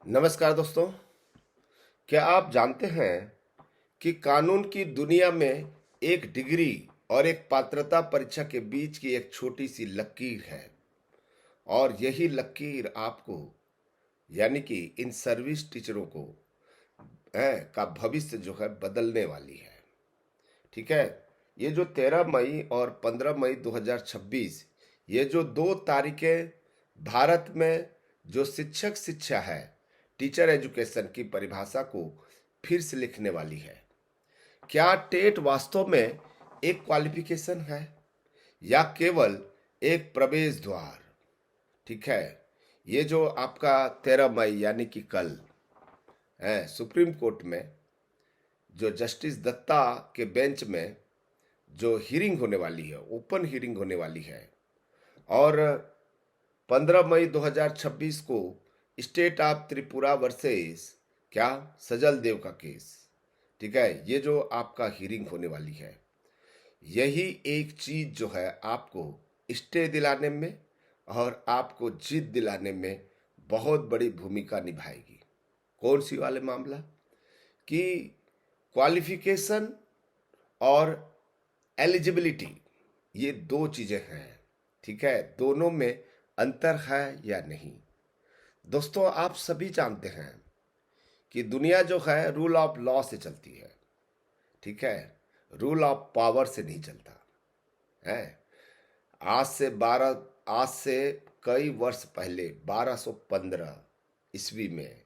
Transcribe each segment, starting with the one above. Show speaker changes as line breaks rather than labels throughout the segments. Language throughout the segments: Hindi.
नमस्कार दोस्तों। क्या आप जानते हैं कि कानून की दुनिया में एक डिग्री और एक पात्रता परीक्षा के बीच की एक छोटी सी लकीर है और यही लकीर आपको यानी कि इन सर्विस टीचरों को का भविष्य जो है बदलने वाली है। ठीक है। ये जो 13 मई और 15 मई 2026 ये जो 2 तारीखें भारत में जो शिक्षक शिक्षा है, टीचर एजुकेशन की परिभाषा को फिर से लिखने वाली है। क्या टेट वास्तव में एक क्वालिफिकेशन है या केवल एक प्रवेश द्वार? ठीक है। ये जो आपका 13 मई यानी कि कल है सुप्रीम कोर्ट में जो जस्टिस दत्ता के बेंच में जो हियरिंग होने वाली है, ओपन हियरिंग होने वाली है। और 15 मई 2026 को स्टेट ऑफ त्रिपुरा वर्सेस क्या सजल देव का केस। ठीक है। ये जो आपका हियरिंग होने वाली है, यही एक चीज जो है आपको स्टे दिलाने में और आपको जीत दिलाने में बहुत बड़ी भूमिका निभाएगी। कौन सी वाले मामला कि क्वालिफिकेशन और एलिजिबिलिटी, ये दो चीजें हैं। ठीक है। दोनों में अंतर है या नहीं? दोस्तों, आप सभी जानते हैं कि दुनिया जो है रूल ऑफ लॉ से चलती है। ठीक है। रूल ऑफ पावर से नहीं चलता है। आज से कई वर्ष पहले 1215 ईस्वी में,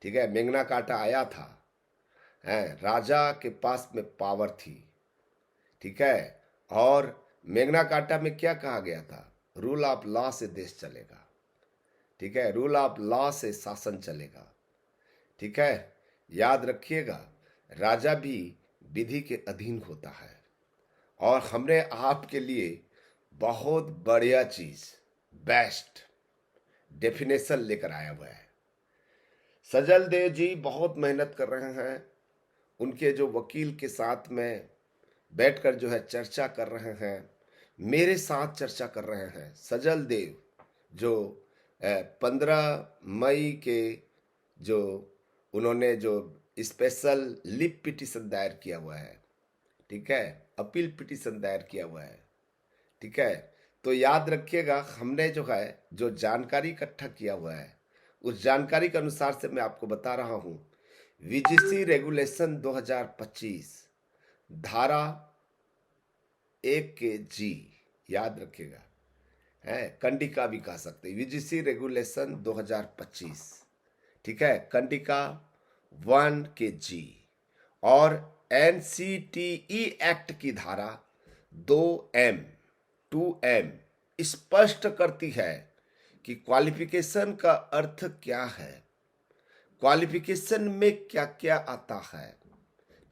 ठीक है, मेंगना कार्टा आया था। है, राजा के पास में पावर थी। ठीक है। और मेग्ना कार्टा में क्या कहा गया था? रूल ऑफ लॉ से देश चलेगा। ठीक है। रूल ऑफ लॉ से शासन चलेगा। ठीक है। याद रखिएगा, राजा भी विधि के अधीन होता है। और हमने आपके लिए बहुत बढ़िया चीज, बेस्ट डेफिनेशन लेकर आया हुआ है। सजल देव जी बहुत मेहनत कर रहे हैं। उनके जो वकील के साथ में बैठकर जो है चर्चा कर रहे हैं, मेरे साथ चर्चा कर रहे हैं। सजल देव जो 15 मई के जो उन्होंने जो स्पेशल लिप पिटीशन दायर किया हुआ है, ठीक है, अपील पिटीशन दायर किया हुआ है। ठीक है। तो याद रखिएगा, हमने जो है जो जानकारी इकट्ठा किया हुआ है, उस जानकारी के अनुसार से मैं आपको बता रहा हूं। वीजीसी रेगुलेशन 2025 धारा 1 के जी, याद रखिएगा, है कंडिका भी कह सकते हैं। वीजीसी रेगुलेशन 2025, ठीक है, कंडिका 1 के जी। और एनसीटीई एक्ट की धारा 2M 2M स्पष्ट करती है कि क्वालिफिकेशन का अर्थ क्या है, क्वालिफिकेशन में क्या क्या आता है।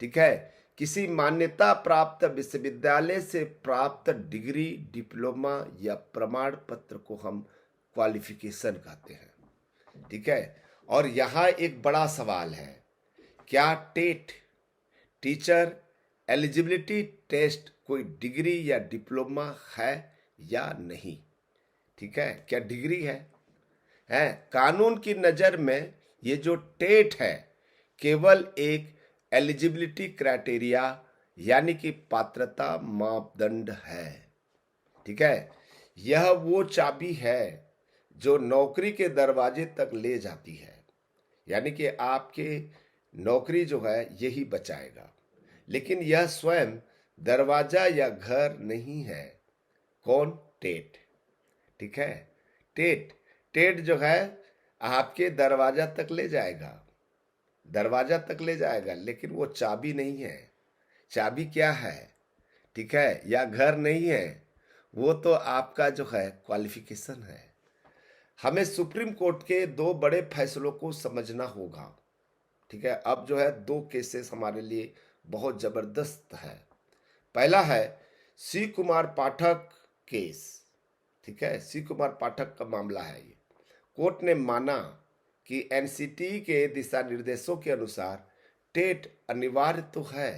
ठीक है। किसी मान्यता प्राप्त विश्वविद्यालय से प्राप्त डिग्री, डिप्लोमा या प्रमाण पत्र को हम क्वालिफिकेशन कहते हैं। ठीक है। और यहां एक बड़ा सवाल है, क्या टेट टीचर एलिजिबिलिटी टेस्ट कोई डिग्री या डिप्लोमा है या नहीं? ठीक है। क्या डिग्री है? कानून की नजर में ये जो टेट है केवल एक एलिजिबिलिटी क्राइटेरिया यानी कि पात्रता मापदंड है। ठीक है। यह वो चाबी है जो नौकरी के दरवाजे तक ले जाती है, यानी कि आपके नौकरी जो है यही बचाएगा। लेकिन यह स्वयं दरवाजा या घर नहीं है। कौन? टेट। ठीक है। टेट टेट जो है आपके दरवाजा तक ले जाएगा, दरवाजा तक ले जाएगा, लेकिन वो चाबी नहीं है। चाबी क्या है? ठीक है। या घर नहीं है, वो तो आपका जो है क्वालिफिकेशन है। हमें सुप्रीम कोर्ट के दो बड़े फैसलों को समझना होगा। ठीक है। अब जो है दो केसेस हमारे लिए बहुत जबरदस्त है। पहला है सी कुमार पाठक केस। ठीक है। सी कुमार पाठक का मामला है ये। कोर्ट ने माना कि एनसीटी के दिशा निर्देशों के अनुसार टेट अनिवार्य तो है।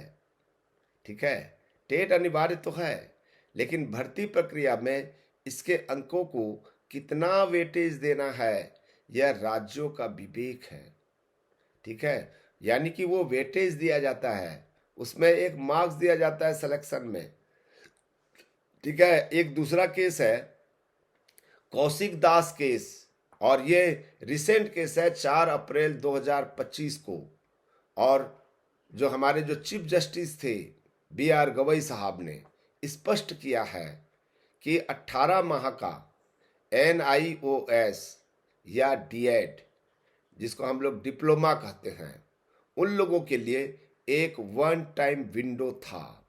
ठीक है। टेट अनिवार्य तो है, लेकिन भर्ती प्रक्रिया में इसके अंकों को कितना वेटेज देना है यह राज्यों का विवेक है। ठीक है, यानी कि वो वेटेज दिया जाता है, उसमें एक मार्क्स दिया जाता है सिलेक्शन में। ठीक है, एक दूसरा केस है कौशिक दास केस, और ये रिसेंट केस है 4 अप्रैल 2025 को। और जो हमारे जो चीफ जस्टिस थे B.R. गवई साहब ने स्पष्ट किया है कि 18 माह का NIOS या DED, जिसको हम लोग डिप्लोमा कहते हैं, उन लोगों के लिए एक वन टाइम विंडो था,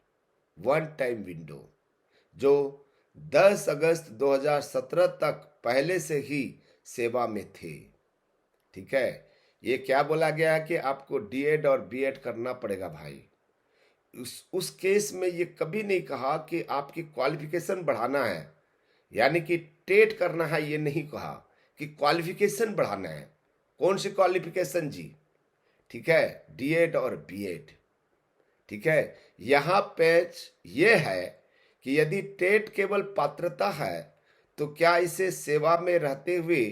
वन टाइम विंडो, जो 10 अगस्त 2017 तक पहले से ही सेवा में थे। ठीक है, ये क्या बोला गया है कि आपको DED और B.Ed करना पड़ेगा भाई। उस केस में ये कभी नहीं कहा कि आपकी क्वालिफिकेशन बढ़ाना है, यानी कि टेट करना है, ये नहीं कहा कि क्वालिफिकेशन बढ़ाना है। कौन सी क्वालिफिकेशन जी? ठीक है, DED और B.Ed। ठीक है, यहाँ पेच ये है कि यदि टेट केवल पात्रता है तो क्या इसे सेवा में रहते हुए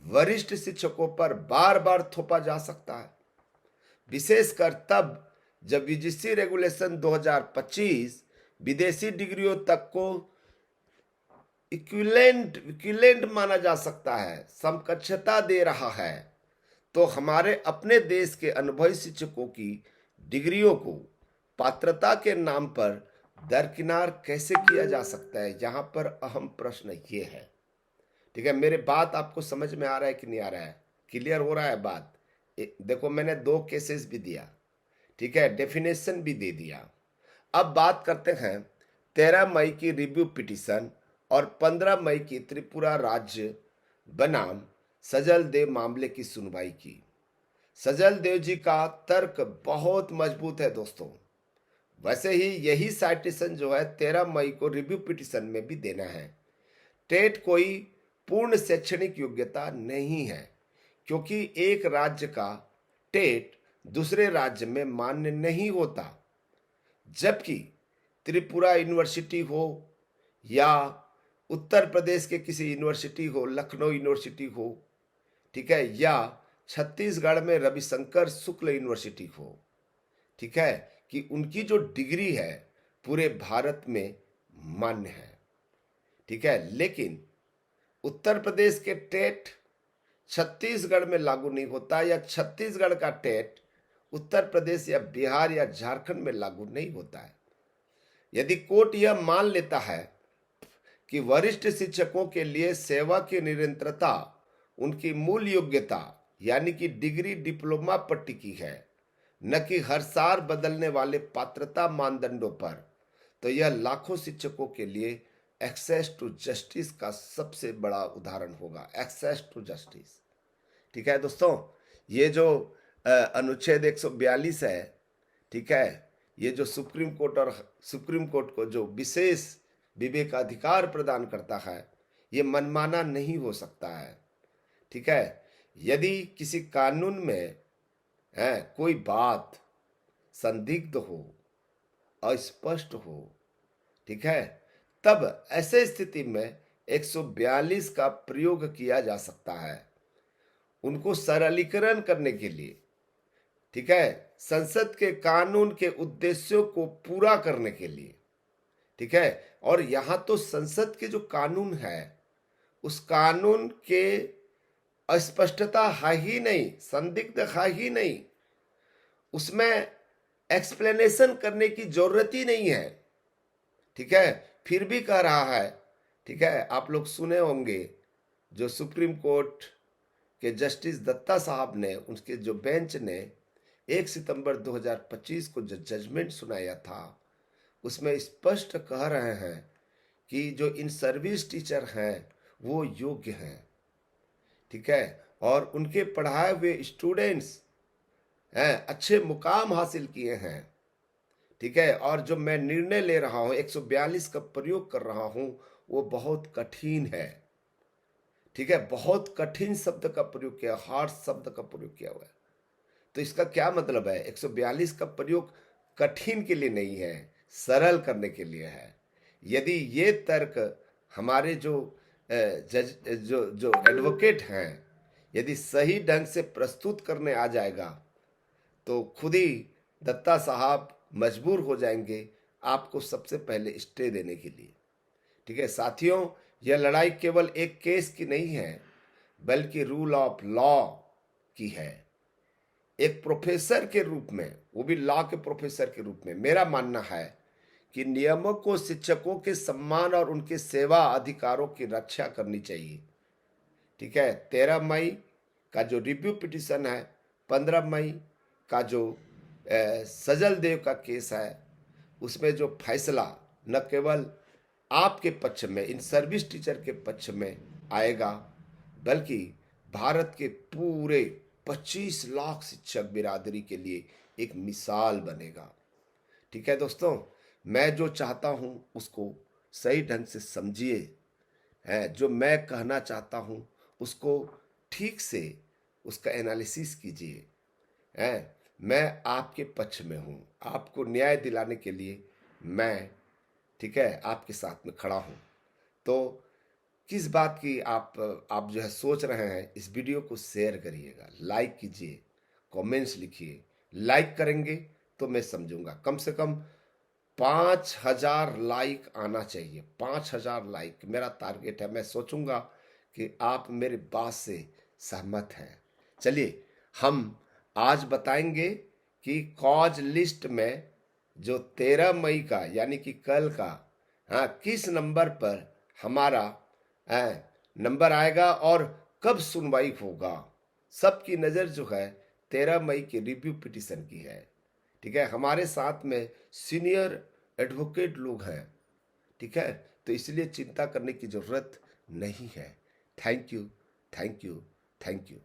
वरिष्ठ शिक्षकों पर बार बार थोपा जा सकता है, विशेषकर तब जब UGC रेगुलेशन 2025 विदेशी डिग्रियों तक को इक्विलेंट माना जा सकता है, समकक्षता दे रहा है। तो हमारे अपने देश के अनुभवी शिक्षकों की डिग्रियों को पात्रता के नाम पर दरकिनार कैसे किया जा सकता है? यहाँ पर अहम प्रश्न ये है। ठीक है, मेरे बात आपको समझ में आ रहा है कि नहीं आ रहा है? क्लियर हो रहा है बात? देखो, मैंने 2 केसेस भी दिया, ठीक है, डेफिनेशन भी दे दिया। अब बात करते हैं 13 मई की रिव्यू पिटीशन और 15 मई की त्रिपुरा राज्य बनाम सजल देव मामले की सुनवाई की। सजल देव जी का तर्क बहुत मजबूत है दोस्तों। वैसे ही यही साइटेशन जो है 13 मई को रिव्यू पिटीशन में भी देना है। टेट कोई पूर्ण शैक्षणिक योग्यता नहीं है, क्योंकि एक राज्य का टेट दूसरे राज्य में मान्य नहीं होता। जबकि त्रिपुरा यूनिवर्सिटी हो या उत्तर प्रदेश के किसी यूनिवर्सिटी हो, लखनऊ यूनिवर्सिटी हो, ठीक है, या छत्तीसगढ़ में रविशंकर शुक्ल यूनिवर्सिटी हो, ठीक है, कि उनकी जो डिग्री है पूरे भारत में मान्य है। ठीक है, लेकिन उत्तर प्रदेश के टेट छत्तीसगढ़ में लागू नहीं होता, या छत्तीसगढ़ का टेट उत्तर प्रदेश या बिहार या झारखंड में लागू नहीं होता है। यदि कोर्ट यह मान लेता है कि वरिष्ठ शिक्षकों के लिए सेवा की निरंतरता उनकी मूल योग्यता यानी कि डिग्री डिप्लोमा पर टिकी है, न कि हर साल बदलने वाले पात्रता मानदंडों पर, तो यह लाखों शिक्षकों के लिए एक्सेस टू जस्टिस का सबसे बड़ा उदाहरण होगा। Access to justice. ठीक है दोस्तों, ये जो अनुच्छेद 142 है, ठीक है, ये जो सुप्रीम कोर्ट को जो विशेष विवेकाधिकार प्रदान करता है, ये मनमाना नहीं हो सकता है। ठीक है, यदि किसी कानून में कोई बात संदिग्ध हो, अस्पष्ट हो, ठीक है, तब ऐसे स्थिति में 142 का प्रयोग किया जा सकता है, उनको सरलीकरण करने के लिए। ठीक है, संसद के कानून के उद्देश्यों को पूरा करने के लिए। ठीक है, और यहां तो संसद के जो कानून है उस कानून के अस्पष्टता है ही नहीं, संदिग्ध है ही नहीं, उसमें एक्सप्लेनेशन करने की जरूरत ही नहीं है। ठीक है, फिर भी कह रहा है। ठीक है, आप लोग सुने होंगे जो सुप्रीम कोर्ट के जस्टिस दत्ता साहब ने, उनके जो बेंच ने 1 सितंबर 2025 को जो जजमेंट सुनाया था, उसमें स्पष्ट कह रहे हैं कि जो इन सर्विस टीचर हैं वो योग्य हैं। ठीक है, और उनके पढ़ाए हुए स्टूडेंट्स अच्छे मुकाम हासिल किए हैं। ठीक है, और जो मैं निर्णय ले रहा हूं, 142 का प्रयोग कर रहा हूं, वो बहुत कठिन है। ठीक है, बहुत कठिन शब्द का प्रयोग किया, हार्ड शब्द का प्रयोग किया हुआ है। तो इसका क्या मतलब है? 142 का प्रयोग कठिन के लिए नहीं है, सरल करने के लिए है। यदि ये तर्क हमारे जो जज जो जो एडवोकेट हैं यदि सही ढंग से प्रस्तुत करने आ जाएगा तो खुद ही दत्ता साहब मजबूर हो जाएंगे आपको सबसे पहले स्टे देने के लिए। ठीक है साथियों, यह लड़ाई केवल एक केस की नहीं है बल्कि रूल ऑफ लॉ की है। एक प्रोफेसर के रूप में, वो भी लॉ के प्रोफेसर के रूप में, मेरा मानना है कि नियमों को शिक्षकों के सम्मान और उनके सेवा अधिकारों की रक्षा करनी चाहिए। ठीक है, 13 मई का जो रिव्यू पिटिशन है, 15 मई का जो सजल देव का केस है, उसमें जो फैसला न केवल आपके पक्ष में, इन सर्विस टीचर के पक्ष में आएगा, बल्कि भारत के पूरे 25 लाख शिक्षक बिरादरी के लिए एक मिसाल बनेगा। ठीक है दोस्तों, मैं जो चाहता हूं उसको सही ढंग से समझिए, है जो मैं कहना चाहता हूं उसको ठीक से उसका एनालिसिस कीजिए। है मैं आपके पक्ष में हूं, आपको न्याय दिलाने के लिए मैं, ठीक है, आपके साथ में खड़ा हूं। तो किस बात की आप जो है सोच रहे हैं, इस वीडियो को शेयर करिएगा, लाइक कीजिए, कमेंट्स लिखिए। लाइक करेंगे तो मैं समझूंगा, कम से कम 5,000 लाइक आना चाहिए। 5,000 लाइक मेरा टारगेट है। मैं सोचूंगा कि आप मेरे बात से सहमत हैं। चलिए हम आज बताएंगे कि कॉज लिस्ट में जो 13 मई का यानी कि कल का, हाँ, किस नंबर पर हमारा नंबर आएगा और कब सुनवाई होगा। सबकी नज़र जो है 13 मई के रिव्यू पिटिशन की है। ठीक है, हमारे साथ में सीनियर एडवोकेट लोग हैं। ठीक है, तो इसलिए चिंता करने की जरूरत नहीं है। Thank you, thank you, thank you.